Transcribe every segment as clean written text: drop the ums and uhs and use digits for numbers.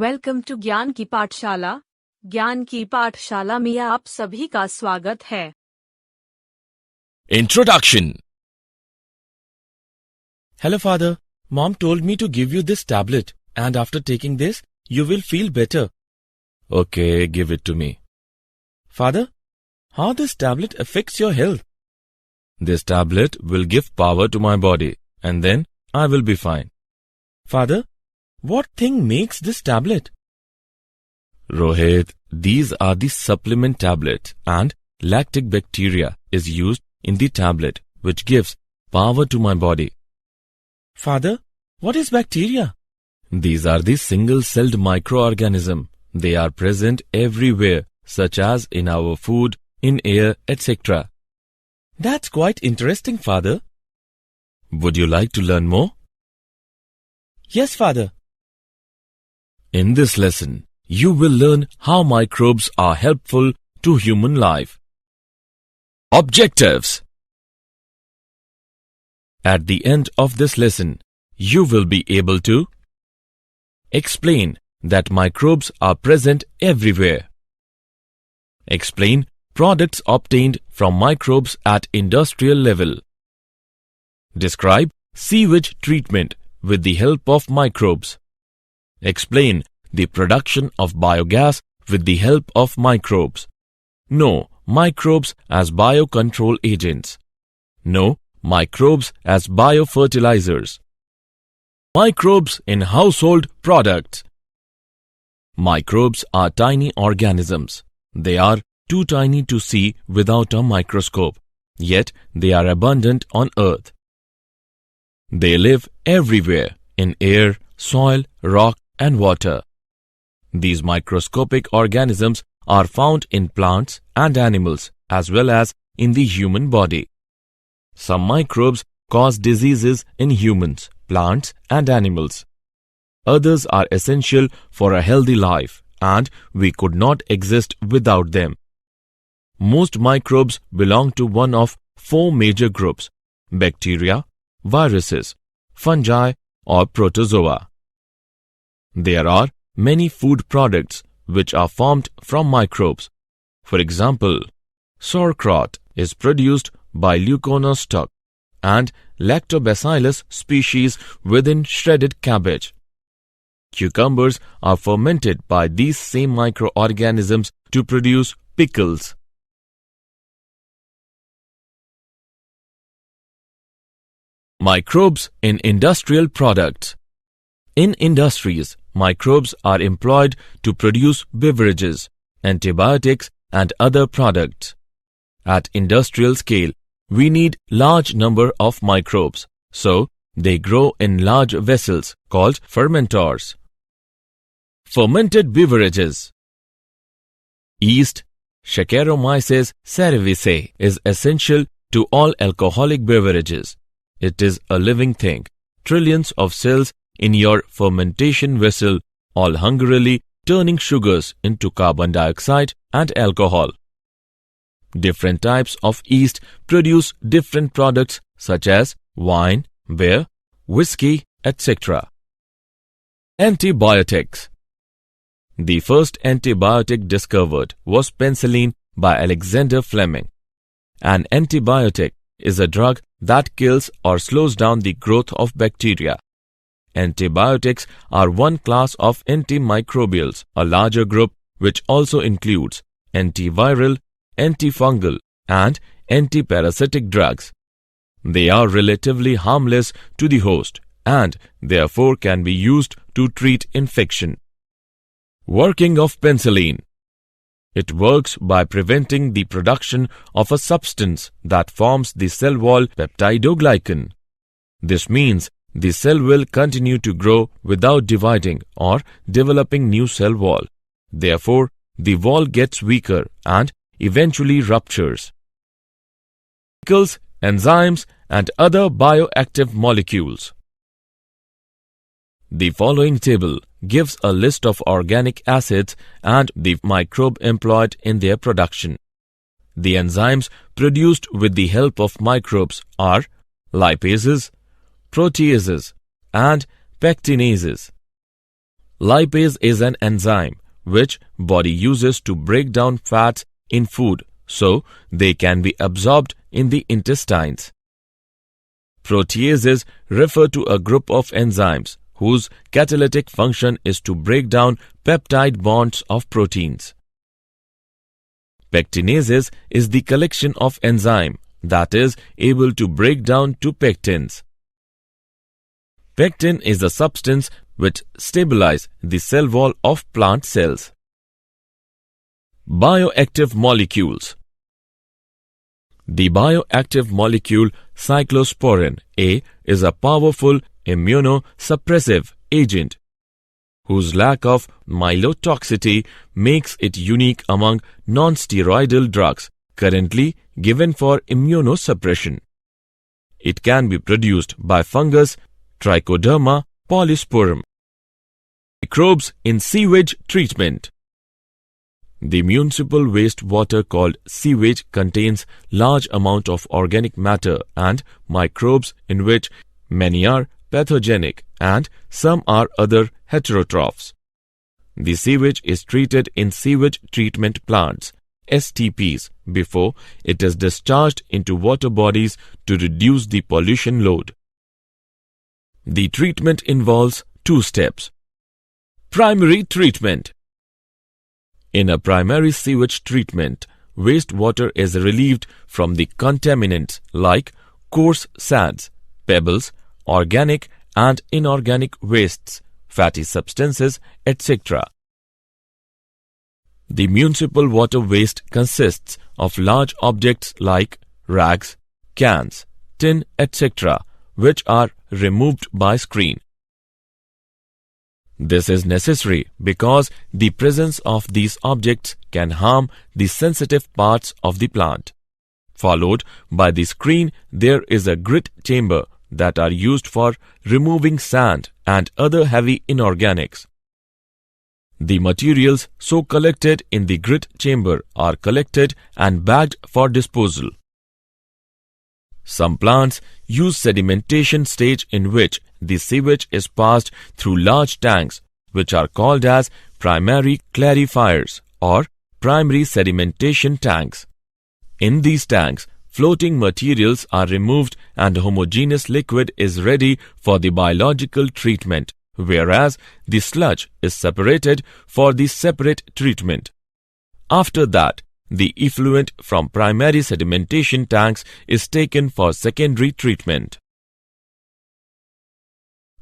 Welcome to ज्ञान की पाठशाला। ज्ञान की पाठशाला में आप सभी का स्वागत है। Introduction. Hello, Father. Mom told me to give you this tablet, and after taking this, you will feel better. Okay, give it to me. Father, how this tablet affects your health? This tablet will give power to my body, and then I will be fine. Father, what thing makes this tablet? Rohit, these are the supplement tablets, and lactic bacteria is used in the tablet, which gives power to my body. Father, what is bacteria? These are the single-celled microorganisms. They are present everywhere, such as in our food, in air, etc. That's quite interesting, Father. Would you like to learn more? Yes, Father. In this lesson, you will learn how microbes are helpful to human life. Objectives. At the end of this lesson, you will be able to explain that microbes are present everywhere. Explain products obtained from microbes at industrial level. Describe sewage treatment with the help of microbes. Explain the production of biogas with the help of microbes. Know microbes as biocontrol agents. Know microbes as biofertilizers. Microbes in household products. Microbes are tiny organisms. They are too tiny to see without a microscope, yet they are abundant on Earth. They live everywhere in air, soil, rock, and water. These microscopic organisms are found in plants and animals as well as in the human body. Some microbes cause diseases in humans, plants, and animals. Others are essential for a healthy life, and we could not exist without them. Most microbes belong to one of four major groups: bacteria, viruses, fungi, or protozoa. There are many food products which are formed from microbes. For example, sauerkraut is produced by Leuconostoc and Lactobacillus species within shredded cabbage. Cucumbers are fermented by these same microorganisms to produce pickles. Microbes in industrial products. In industries, microbes are employed to produce beverages, antibiotics, and other products. At industrial scale, we need large number of microbes, so they grow in large vessels called fermenters. Fermented beverages. Yeast, Saccharomyces cerevisiae, is essential to all alcoholic beverages. It is a living thing. Trillions of cells in your fermentation vessel, all hungrily turning sugars into carbon dioxide and alcohol. Different types of yeast produce different products such as wine, beer, whiskey, etc. Antibiotics. The first antibiotic discovered was penicillin by Alexander Fleming. An antibiotic is a drug that kills or slows down the growth of bacteria. Antibiotics are one class of antimicrobials, a larger group which also includes antiviral, antifungal, and antiparasitic drugs. They are relatively harmless to the host and therefore can be used to treat infection. Working of penicillin. It works by preventing the production of a substance that forms the cell wall, peptidoglycan. This means the cell will continue to grow without dividing or developing new cell wall. Therefore, the wall gets weaker and eventually ruptures. Chemicals, enzymes, and other bioactive molecules. The following table gives a list of organic acids and the microbe employed in their production. The enzymes produced with the help of microbes are lipases, proteases, and pectinases. Lipase is an enzyme which body uses to break down fats in food so they can be absorbed in the intestines. Proteases refer to a group of enzymes whose catalytic function is to break down peptide bonds of proteins. Pectinases is the collection of enzyme that is able to break down to pectins. Pectin is the substance which stabilizes the cell wall of plant cells. Bioactive molecules. The bioactive molecule cyclosporin A is a powerful immunosuppressive agent whose lack of myelotoxicity makes it unique among non-steroidal drugs currently given for immunosuppression. It can be produced by fungus Trichoderma polysporum. Microbes in sewage treatment. The municipal wastewater called sewage contains large amount of organic matter and microbes in which many are pathogenic and some are other heterotrophs. The sewage is treated in sewage treatment plants STPs before it is discharged into water bodies to reduce the pollution load. The treatment involves 2 steps. Primary treatment. In a primary sewage treatment, wastewater is relieved from the contaminants like coarse sands, pebbles, organic and inorganic wastes, fatty substances, etc. The municipal water waste consists of large objects like rags, cans, tin, etc., which are removed by screen. This is necessary because the presence of these objects can harm the sensitive parts of the plant. Followed by the screen, there is a grit chamber that are used for removing sand and other heavy inorganics. The materials so collected in the grit chamber are collected and bagged for disposal. Some plants use sedimentation stage in which the sewage is passed through large tanks which are called as primary clarifiers or primary sedimentation tanks. In these tanks, floating materials are removed and homogeneous liquid is ready for the biological treatment, whereas the sludge is separated for the separate treatment. After that, the effluent from primary sedimentation tanks is taken for secondary treatment.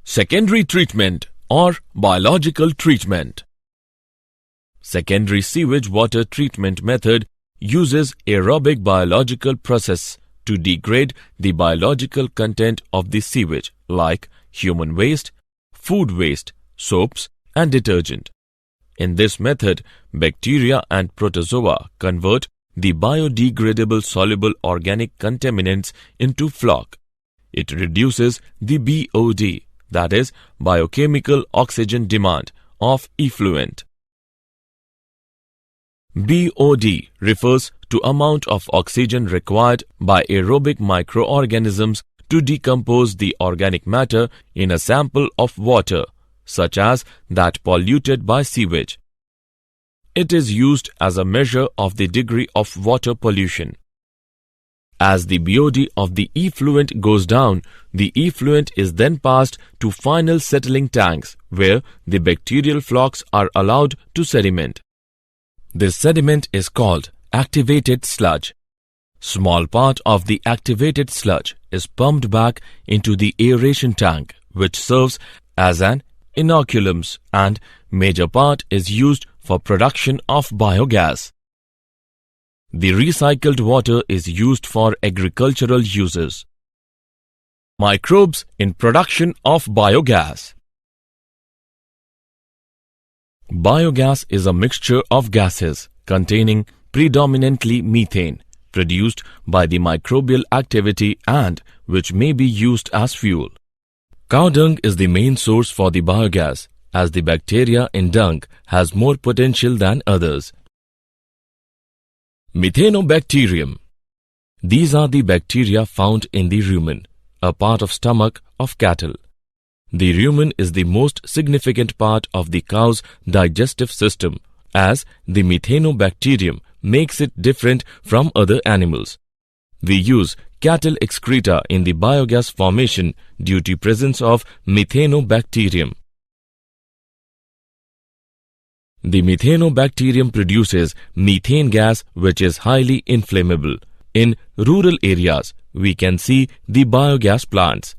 Secondary treatment or biological treatment. Secondary sewage water treatment method uses aerobic biological process to degrade the biological content of the sewage like human waste, food waste, soaps and detergent. In this method, bacteria and protozoa convert the biodegradable soluble organic contaminants into floc. It reduces the BOD, that is, biochemical oxygen demand, of effluent. BOD refers to amount of oxygen required by aerobic microorganisms to decompose the organic matter in a sample of water, such as that polluted by sewage. It is used as a measure of the degree of water pollution. As the BOD of the effluent goes down, the effluent is then passed to final settling tanks where the bacterial flocks are allowed to sediment. This sediment is called activated sludge. Small part of the activated sludge is pumped back into the aeration tank, which serves as an inoculums, and major part is used for production of biogas. The recycled water is used for agricultural uses. Microbes in production of biogas. Biogas is a mixture of gases containing predominantly methane, produced by the microbial activity and which may be used as fuel. Cow dung is the main source for the biogas, as the bacteria in dung has more potential than others. Methanobacterium. These are the bacteria found in the rumen, a part of stomach of cattle. The rumen is the most significant part of the cow's digestive system, as the methanobacterium makes it different from other animals. We use cattle excreta in the biogas formation due to presence of methanobacterium. The methanobacterium produces methane gas, which is highly inflammable. In rural areas, we can see the biogas plants.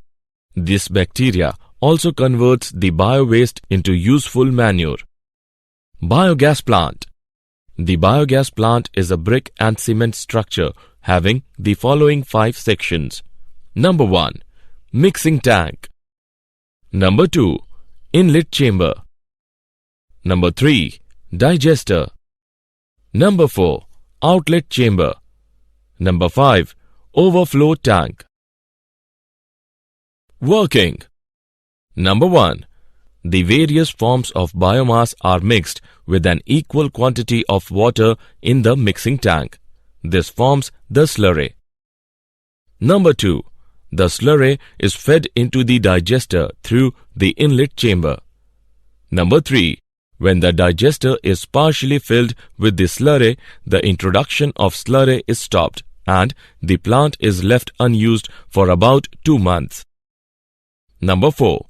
This bacteria also converts the biowaste into useful manure. Biogas plant. The biogas plant is a brick and cement structure having the following 5 sections. Number 1. Mixing tank. Number 2. Inlet chamber. Number 3. Digester. Number 4. Outlet chamber. Number 5. Overflow tank. Working. Number 1. The various forms of biomass are mixed with an equal quantity of water in the mixing tank. This forms the slurry. Number 2. The slurry is fed into the digester through the inlet chamber. Number 3. When the digester is partially filled with the slurry, the introduction of slurry is stopped and the plant is left unused for about 2 months. Number 4.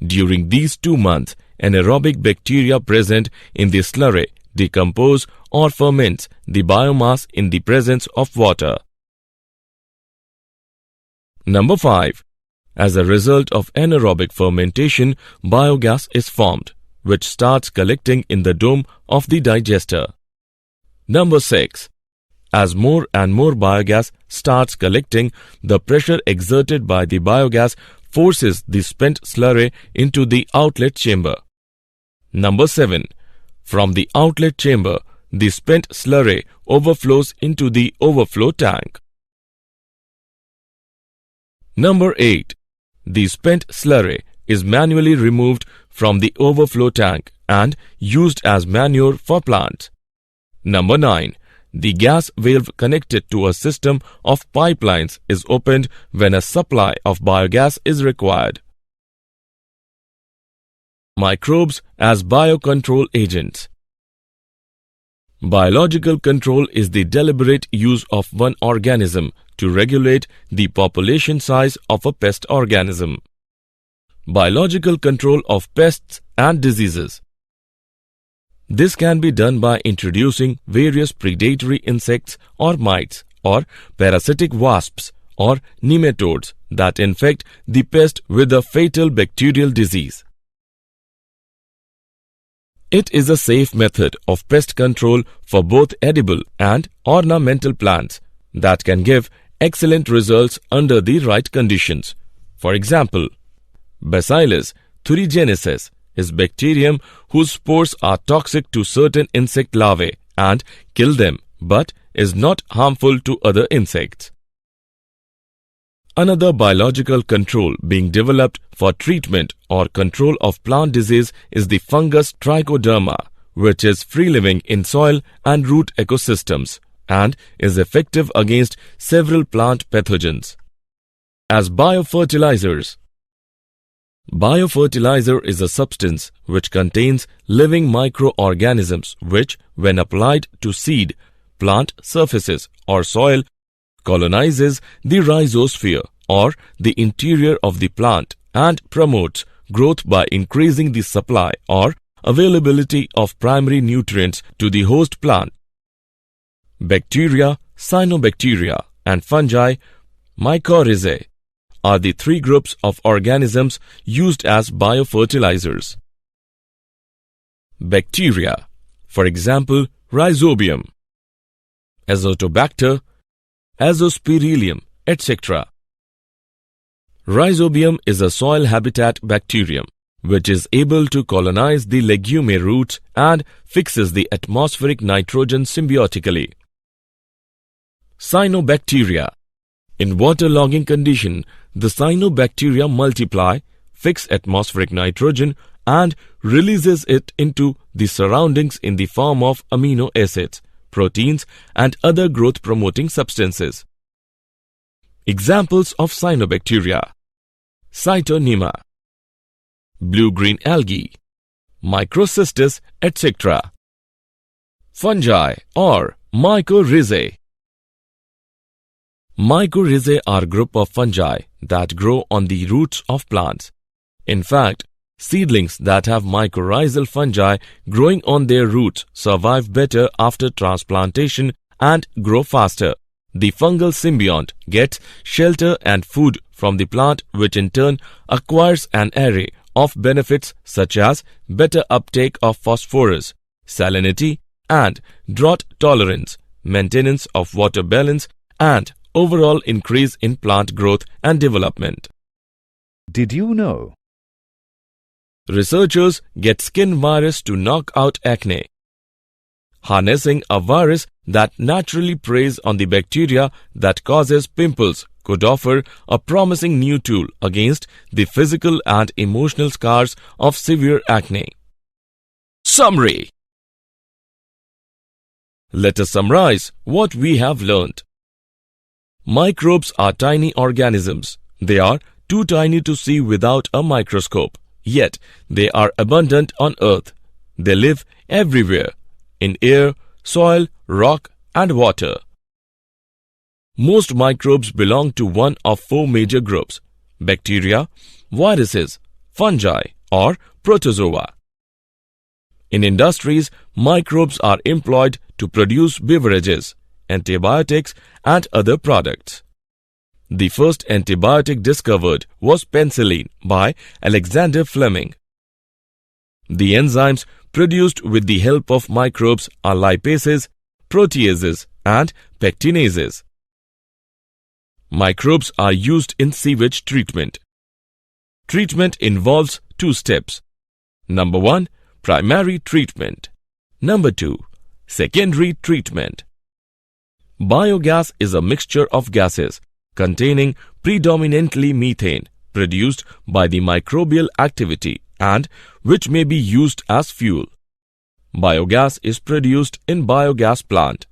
During these 2 months, anaerobic bacteria present in the slurry decompose or ferments the biomass in the presence of water. Number 5. As a result of anaerobic fermentation, biogas is formed, which starts collecting in the dome of the digester. Number 6. As more and more biogas starts collecting, the pressure exerted by the biogas forces the spent slurry into the outlet chamber. Number 7. From the outlet chamber, the spent slurry overflows into the overflow tank. Number 8. The spent slurry is manually removed from the overflow tank and used as manure for plants. Number 9. The gas valve connected to a system of pipelines is opened when a supply of biogas is required. Microbes as biocontrol agents. Biological control is the deliberate use of one organism to regulate the population size of a pest organism. Biological control of pests and diseases. This can be done by introducing various predatory insects or mites or parasitic wasps or nematodes that infect the pest with a fatal bacterial disease. It is a safe method of pest control for both edible and ornamental plants that can give excellent results under the right conditions. For example, Bacillus thuringiensis is bacterium whose spores are toxic to certain insect larvae and kill them, but is not harmful to other insects. Another biological control being developed for treatment or control of plant disease is the fungus trichoderma, which is free-living in soil and root ecosystems and is effective against several plant pathogens. As biofertilizers. Biofertilizer is a substance which contains living microorganisms which, when applied to seed, plant surfaces or soil, colonizes the rhizosphere or the interior of the plant and promotes growth by increasing the supply or availability of primary nutrients to the host plant. Bacteria, cyanobacteria, and fungi, mycorrhizae, are the 3 groups of organisms used as biofertilizers. Bacteria, for example, Rhizobium, Azotobacter, Azospirillum, etc. Rhizobium is a soil habitat bacterium which is able to colonize the legume roots and fixes the atmospheric nitrogen symbiotically. Cyanobacteria. In waterlogging condition, the cyanobacteria multiply, fix atmospheric nitrogen and releases it into the surroundings in the form of amino acids, proteins and other growth-promoting substances. Examples of cyanobacteria: Cytonema, blue-green algae, microcystis, etc. Fungi or mycorrhizae. Mycorrhizae are a group of fungi that grow on the roots of plants. In fact, seedlings that have mycorrhizal fungi growing on their roots survive better after transplantation and grow faster. The fungal symbiont gets shelter and food from the plant, which in turn acquires an array of benefits such as better uptake of phosphorus, salinity, and drought tolerance, maintenance of water balance, and overall increase in plant growth and development. Did you know? Researchers get skin virus to knock out acne. Harnessing a virus that naturally preys on the bacteria that causes pimples could offer a promising new tool against the physical and emotional scars of severe acne. Summary. Let us summarize what we have learned. Microbes are tiny organisms. They are too tiny to see without a microscope, yet they are abundant on Earth. They live everywhere, in air, soil, rock, and water. Most microbes belong to one of four major groups: bacteria, viruses, fungi, or protozoa. In industries, microbes are employed to produce beverages, antibiotics, and other products. The first antibiotic discovered was penicillin by Alexander Fleming. The enzymes produced with the help of microbes are lipases, proteases, and pectinases. Microbes are used in sewage treatment. Treatment involves two steps. Number 1, primary treatment. Number 2, secondary treatment. Biogas is a mixture of gases containing predominantly methane produced by the microbial activity and which may be used as fuel. Biogas is produced in biogas plant.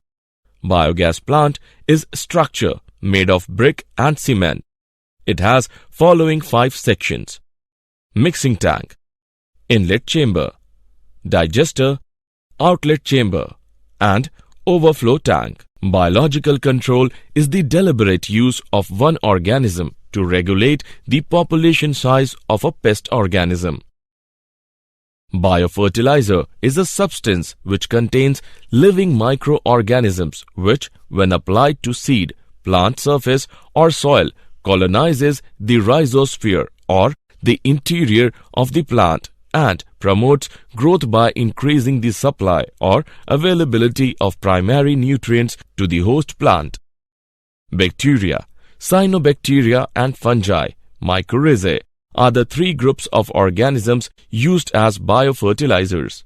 Biogas plant is structure made of brick and cement. It has following 5 sections: mixing tank, inlet chamber, digester, outlet chamber, and overflow tank. Biological control is the deliberate use of one organism to regulate the population size of a pest organism. Biofertilizer is a substance which contains living microorganisms which, when applied to seed, plant surface, or soil, colonizes the rhizosphere or the interior of the plant and promotes growth by increasing the supply or availability of primary nutrients to the host plant. Bacteria, cyanobacteria, and fungi, mycorrhizae, are the 3 groups of organisms used as biofertilizers.